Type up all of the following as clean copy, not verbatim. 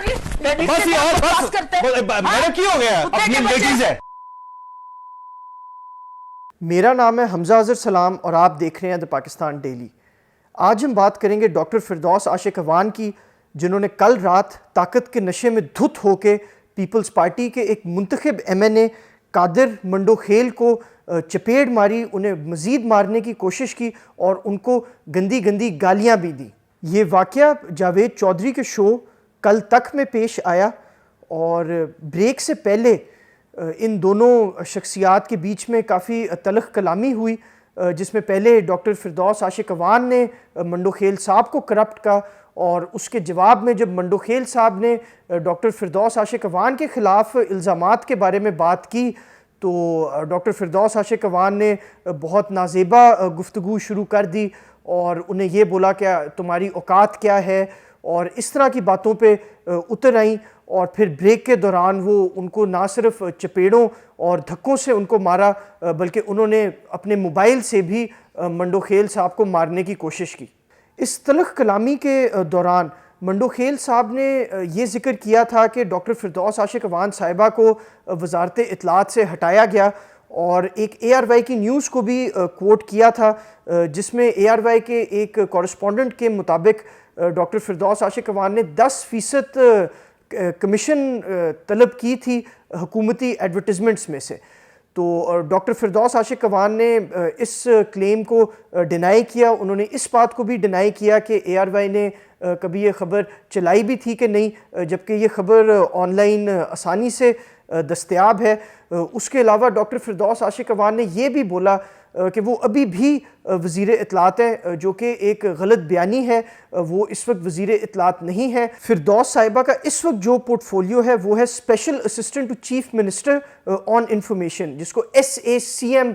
بس یار بس میرا کی ہو گیا اپنی لیڈیز ہے. میرا نام ہے حمزہ اظہر سلام اور آپ دیکھ رہے ہیں دا پاکستان ڈیلی. آج ہم بات کریں گے ڈاکٹر فردوس عاشق اعوان کی، جنہوں نے کل رات طاقت کے نشے میں دھت ہو کے پیپلز پارٹی کے ایک منتخب ایم این اے قادر منڈو خیل کو چپیڑ ماری، انہیں مزید مارنے کی کوشش کی اور ان کو گندی گندی گالیاں بھی دیں. یہ واقعہ جاوید چودھری کے شو کل تک میں پیش آیا اور بریک سے پہلے ان دونوں شخصیات کے بیچ میں کافی تلخ کلامی ہوئی، جس میں پہلے ڈاکٹر فردوس عاشق اعوان نے منڈو خیل صاحب کو کرپٹ کہا، اور اس کے جواب میں جب منڈو خیل صاحب نے ڈاکٹر فردوس عاشق اعوان کے خلاف الزامات کے بارے میں بات کی تو ڈاکٹر فردوس عاشق اعوان نے بہت نازیبا گفتگو شروع کر دی اور انہیں یہ بولا کہ تمہاری اوقات کیا ہے، اور اس طرح کی باتوں پہ اتر آئیں. اور پھر بریک کے دوران وہ ان کو نہ صرف چپیڑوں اور دھکوں سے ان کو مارا بلکہ انہوں نے اپنے موبائل سے بھی منڈو خیل صاحب کو مارنے کی کوشش کی. اس تلخ کلامی کے دوران منڈو خیل صاحب نے یہ ذکر کیا تھا کہ ڈاکٹر فردوس عاشق اعوان صاحبہ کو وزارت اطلاعات سے ہٹایا گیا، اور ایک اے آر وائی کی نیوز کو بھی کوٹ کیا تھا جس میں اے آر وائی کے ایک کورسپونڈنٹ کے مطابق ڈاکٹر فردوس عاشق اعوان نے 10% کمیشن طلب کی تھی حکومتی ایڈورٹیزمنٹس میں سے. تو ڈاکٹر فردوس عاشق اعوان نے اس کلیم کو ڈینائی کیا. انہوں نے اس بات کو بھی ڈینائی کیا کہ اے آر وائی نے کبھی یہ خبر چلائی بھی تھی کہ نہیں، جبکہ یہ خبر آن لائن آسانی سے دستیاب ہے. اس کے علاوہ ڈاکٹر فردوس عاشق اعوان نے یہ بھی بولا کہ وہ ابھی بھی وزیر اطلاعات ہے، جو کہ ایک غلط بیانی ہے. وہ اس وقت وزیر اطلاعات نہیں ہے. فردوس صاحبہ کا اس وقت جو پورٹ فولیو ہے وہ ہے special assistant to chief minister on information, جس کو SACM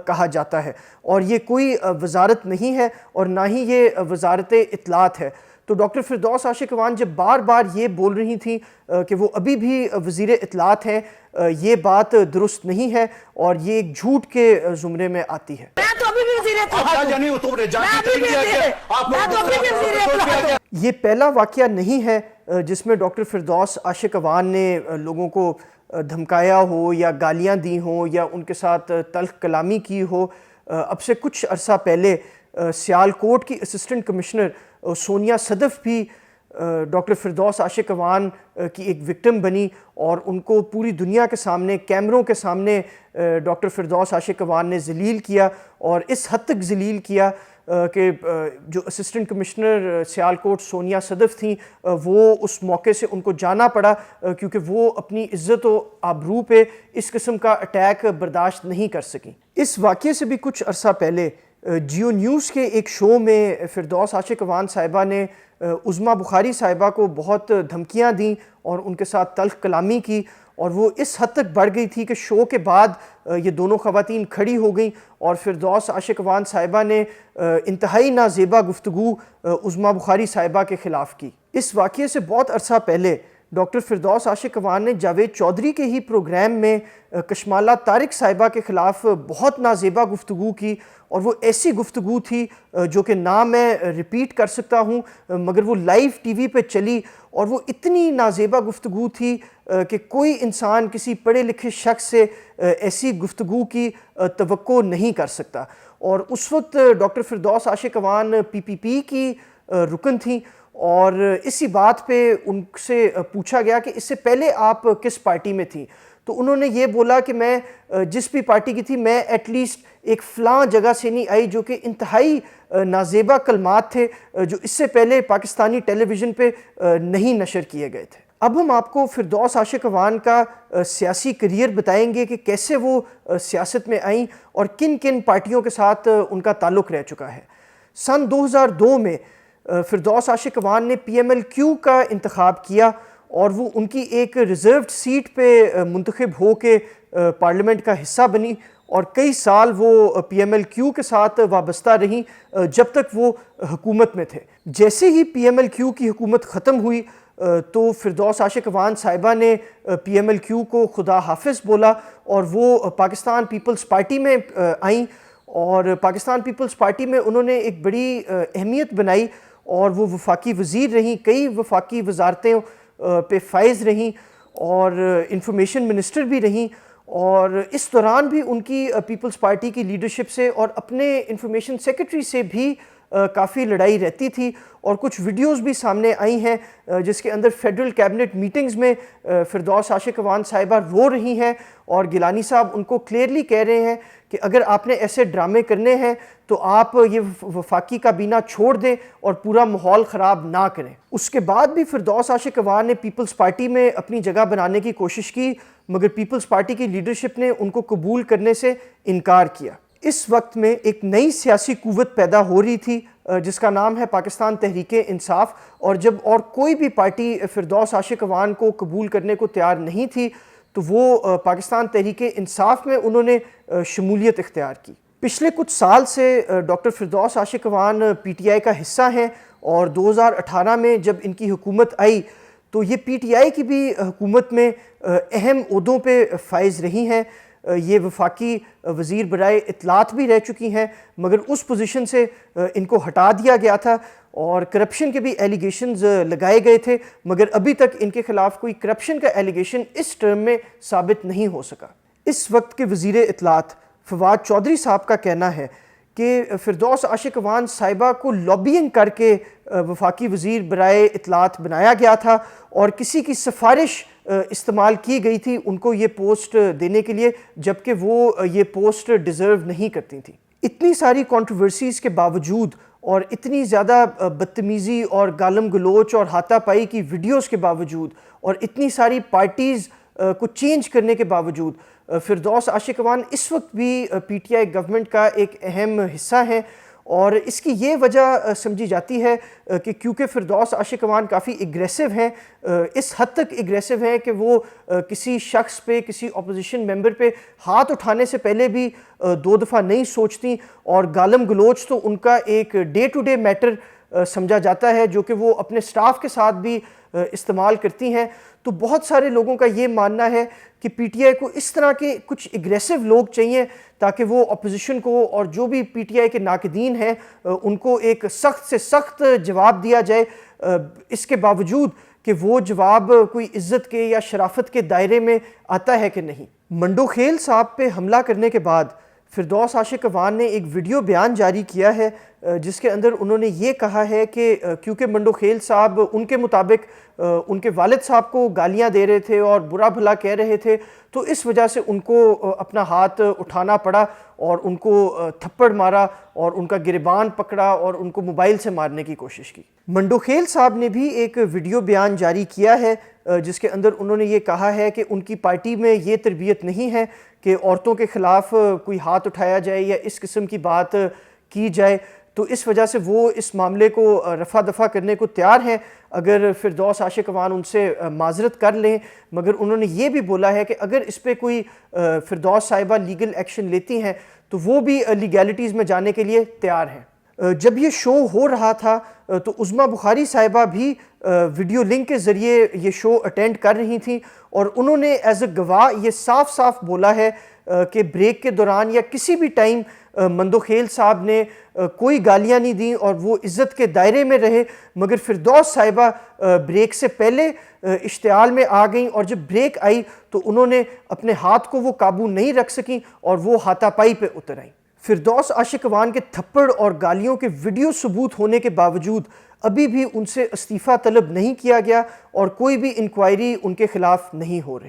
کہا جاتا ہے، اور یہ کوئی وزارت نہیں ہے اور نہ ہی یہ وزارت اطلاعات ہے. تو ڈاکٹر فردوس عاشق اعوان جب بار بار یہ بول رہی تھیں کہ وہ ابھی بھی وزیر اطلاعات ہیں، یہ بات درست نہیں ہے اور یہ ایک جھوٹ کے زمرے میں آتی ہے. یہ پہلا واقعہ نہیں ہے جس میں ڈاکٹر فردوس عاشق اعوان نے لوگوں کو دھمکایا ہو یا گالیاں دی ہوں یا ان کے ساتھ تلخ کلامی کی ہو. اب سے کچھ عرصہ پہلے سیالکوٹ کی اسسٹنٹ کمشنر سونیا صدف بھی ڈاکٹر فردوس عاشق اعوان کی ایک وکٹم بنی، اور ان کو پوری دنیا کے سامنے کیمروں کے سامنے ڈاکٹر فردوس عاشق اعوان نے ذلیل کیا، اور اس حد تک ذلیل کیا کہ جو اسسٹنٹ کمشنر سیالکوٹ سونیا صدف تھیں وہ اس موقع سے ان کو جانا پڑا کیونکہ وہ اپنی عزت و آبرو پہ اس قسم کا اٹیک برداشت نہیں کر سکیں. اس واقعے سے بھی کچھ عرصہ پہلے جیو نیوز کے ایک شو میں فردوس عاشق اعوان صاحبہ نے عظمیٰ بخاری صاحبہ کو بہت دھمکیاں دیں اور ان کے ساتھ تلخ کلامی کی، اور وہ اس حد تک بڑھ گئی تھی کہ شو کے بعد یہ دونوں خواتین کھڑی ہو گئیں اور فردوس عاشق اعوان صاحبہ نے انتہائی نازیبا گفتگو عظمیٰ بخاری صاحبہ کے خلاف کی. اس واقعے سے بہت عرصہ پہلے ڈاکٹر فردوس عاشق اعوان نے جاوید چودھری کے ہی پروگرام میں کشمالہ طارق صاحبہ کے خلاف بہت نازیبا گفتگو کی، اور وہ ایسی گفتگو تھی جو کہ نہ میں ریپیٹ کر سکتا ہوں مگر وہ لائیو ٹی وی پہ چلی، اور وہ اتنی نازیبا گفتگو تھی کہ کوئی انسان کسی پڑھے لکھے شخص سے ایسی گفتگو کی توقع نہیں کر سکتا. اور اس وقت ڈاکٹر فردوس عاشق اعوان PPP کی رکن تھیں، اور اسی بات پہ ان سے پوچھا گیا کہ اس سے پہلے آپ کس پارٹی میں تھیں، تو انہوں نے یہ بولا کہ میں جس بھی پارٹی کی تھی میں ایٹ لیسٹ ایک فلاں جگہ سے نہیں آئی، جو کہ انتہائی نازیبا کلمات تھے جو اس سے پہلے پاکستانی ٹیلی ویژن پہ نہیں نشر کیے گئے تھے. اب ہم آپ کو فردوس عاشق اعوان کا سیاسی کریئر بتائیں گے کہ کیسے وہ سیاست میں آئیں اور کن کن پارٹیوں کے ساتھ ان کا تعلق رہ چکا ہے. سن 2002 میں فردوس عاشق اعوان نے PMLQ کا انتخاب کیا، اور وہ ان کی ایک ریزروڈ سیٹ پہ منتخب ہو کے پارلیمنٹ کا حصہ بنی، اور کئی سال وہ PMLQ کے ساتھ وابستہ رہیں جب تک وہ حکومت میں تھے. جیسے ہی PMLQ کی حکومت ختم ہوئی تو فردوس عاشق اعوان صاحبہ نے PMLQ کو خدا حافظ بولا اور وہ پاکستان پیپلز پارٹی میں آئیں، اور پاکستان پیپلز پارٹی میں انہوں نے ایک بڑی اہمیت بنائی اور وہ وفاقی وزیر رہیں. کئی وفاقی وزارتیں پہ فائز رہیں اور انفارمیشن منسٹر بھی رہیں، اور اس دوران بھی ان کی پیپلز پارٹی کی لیڈرشپ سے اور اپنے انفارمیشن سیکرٹری سے بھی کافی لڑائی رہتی تھی، اور کچھ ویڈیوز بھی سامنے آئی ہیں جس کے اندر فیڈرل کیبنٹ میٹنگز میں فردوس عاشق اعوان صاحبہ رو رہی ہیں، اور گیلانی صاحب ان کو کلیئرلی کہہ رہے ہیں کہ اگر آپ نے ایسے ڈرامے کرنے ہیں تو آپ یہ وفاقی کابینہ چھوڑ دیں اور پورا ماحول خراب نہ کریں۔ اس کے بعد بھی فردوس عاشق اعوان نے پیپلز پارٹی میں اپنی جگہ بنانے کی کوشش کی، مگر پیپلز پارٹی کی لیڈرشپ نے ان کو قبول کرنے سے انکار کیا۔ اس وقت میں ایک نئی سیاسی قوت پیدا ہو رہی تھی جس کا نام ہے پاکستان تحریک انصاف، اور جب اور کوئی بھی پارٹی فردوس عاشق اعوان کو قبول کرنے کو تیار نہیں تھی تو وہ پاکستان تحریک انصاف میں انہوں نے شمولیت اختیار کی۔ پچھلے کچھ سال سے doctor Firdous Ashiq Awan P T I کا حصہ ہیں، اور 2018 میں جب ان کی حکومت آئی تو یہ پی ٹی آئی کی بھی حکومت میں اہم عہدوں پہ فائز رہی ہیں۔ یہ وفاقی وزیر برائے اطلاعات بھی رہ چکی ہیں، مگر اس پوزیشن سے ان کو ہٹا دیا گیا تھا، اور کرپشن کے بھی ایلیگیشنز لگائے گئے تھے، مگر ابھی تک ان کے خلاف کوئی کرپشن کا ایلیگیشن اس ٹرم میں ثابت نہیں ہو سکا۔ اس وقت کے وزیر اطلاعات فواد چودھری صاحب کا کہنا ہے کہ فردوس عاشق اعوان صاحبہ کو لابینگ کر کے وفاقی وزیر برائے اطلاعات بنایا گیا تھا، اور کسی کی سفارش استعمال کی گئی تھی ان کو یہ پوسٹ دینے کے لیے، جبکہ وہ یہ پوسٹ ڈیزرو نہیں کرتی تھیں۔ اتنی ساری کنٹروورسیز کے باوجود اور اتنی زیادہ بدتمیزی اور گالم گلوچ اور ہاتھا پائی کی ویڈیوز کے باوجود اور اتنی ساری پارٹیز کو چینج کرنے کے باوجود فردوس عاشق اعوان اس وقت بھی پی ٹی آئی گورنمنٹ کا ایک اہم حصہ ہیں، اور اس کی یہ وجہ سمجھی جاتی ہے کہ کیونکہ فردوس عاشق اعوان کافی اگریسو ہیں، اس حد تک اگریسو ہیں کہ وہ کسی شخص پہ، کسی اپوزیشن ممبر پہ ہاتھ اٹھانے سے پہلے بھی 2 دفعہ نہیں سوچتی، اور گالم گلوچ تو ان کا ایک ڈے ٹو ڈے میٹر سمجھا جاتا ہے جو کہ وہ اپنے سٹاف کے ساتھ بھی استعمال کرتی ہیں۔ تو بہت سارے لوگوں کا یہ ماننا ہے کہ پی ٹی آئی کو اس طرح کے کچھ اگریسو لوگ چاہیے تاکہ وہ اپوزیشن کو اور جو بھی پی ٹی آئی کے ناقدین ہیں ان کو ایک سخت سے سخت جواب دیا جائے، اس کے باوجود کہ وہ جواب کوئی عزت کے یا شرافت کے دائرے میں آتا ہے کہ نہیں۔ منڈو خیل صاحب پہ حملہ کرنے کے بعد فردوس عاشق اعوان نے ایک ویڈیو بیان جاری کیا ہے جس کے اندر انہوں نے یہ کہا ہے کہ کیونکہ منڈو خیل صاحب ان کے مطابق ان کے والد صاحب کو گالیاں دے رہے تھے اور برا بھلا کہہ رہے تھے، تو اس وجہ سے ان کو اپنا ہاتھ اٹھانا پڑا اور ان کو تھپڑ مارا اور ان کا گریبان پکڑا اور ان کو موبائل سے مارنے کی کوشش کی۔ منڈو خیل صاحب نے بھی ایک ویڈیو بیان جاری کیا ہے جس کے اندر انہوں نے یہ کہا ہے کہ ان کی پارٹی میں یہ تربیت نہیں ہے کہ عورتوں کے خلاف کوئی ہاتھ اٹھایا جائے یا اس قسم کی بات کی جائے، تو اس وجہ سے وہ اس معاملے کو رفع دفع کرنے کو تیار ہیں اگر فردوس عاشق اعوان ان سے معذرت کر لیں، مگر انہوں نے یہ بھی بولا ہے کہ اگر اس پہ کوئی فردوس صاحبہ لیگل ایکشن لیتی ہیں تو وہ بھی لیگیلٹیز میں جانے کے لیے تیار ہیں۔ جب یہ شو ہو رہا تھا تو عظمیٰ بخاری صاحبہ بھی ویڈیو لنک کے ذریعے یہ شو اٹینڈ کر رہی تھیں، اور انہوں نے ایز اے گواہ یہ صاف صاف بولا ہے کہ بریک کے دوران یا کسی بھی ٹائم منڈو خیل صاحب نے کوئی گالیاں نہیں دیں اور وہ عزت کے دائرے میں رہے، مگر فردوس صاحبہ بریک سے پہلے اشتعال میں آ گئیں، اور جب بریک آئی تو انہوں نے اپنے ہاتھ کو وہ قابو نہیں رکھ سکیں اور وہ ہاتھا پائی پہ اتر آئیں۔ فردوس عاشق اعوان کے تھپڑ اور گالیوں کے ویڈیو ثبوت ہونے کے باوجود ابھی بھی ان سے استعفیٰ طلب نہیں کیا گیا اور کوئی بھی انکوائری ان کے خلاف نہیں ہو رہی۔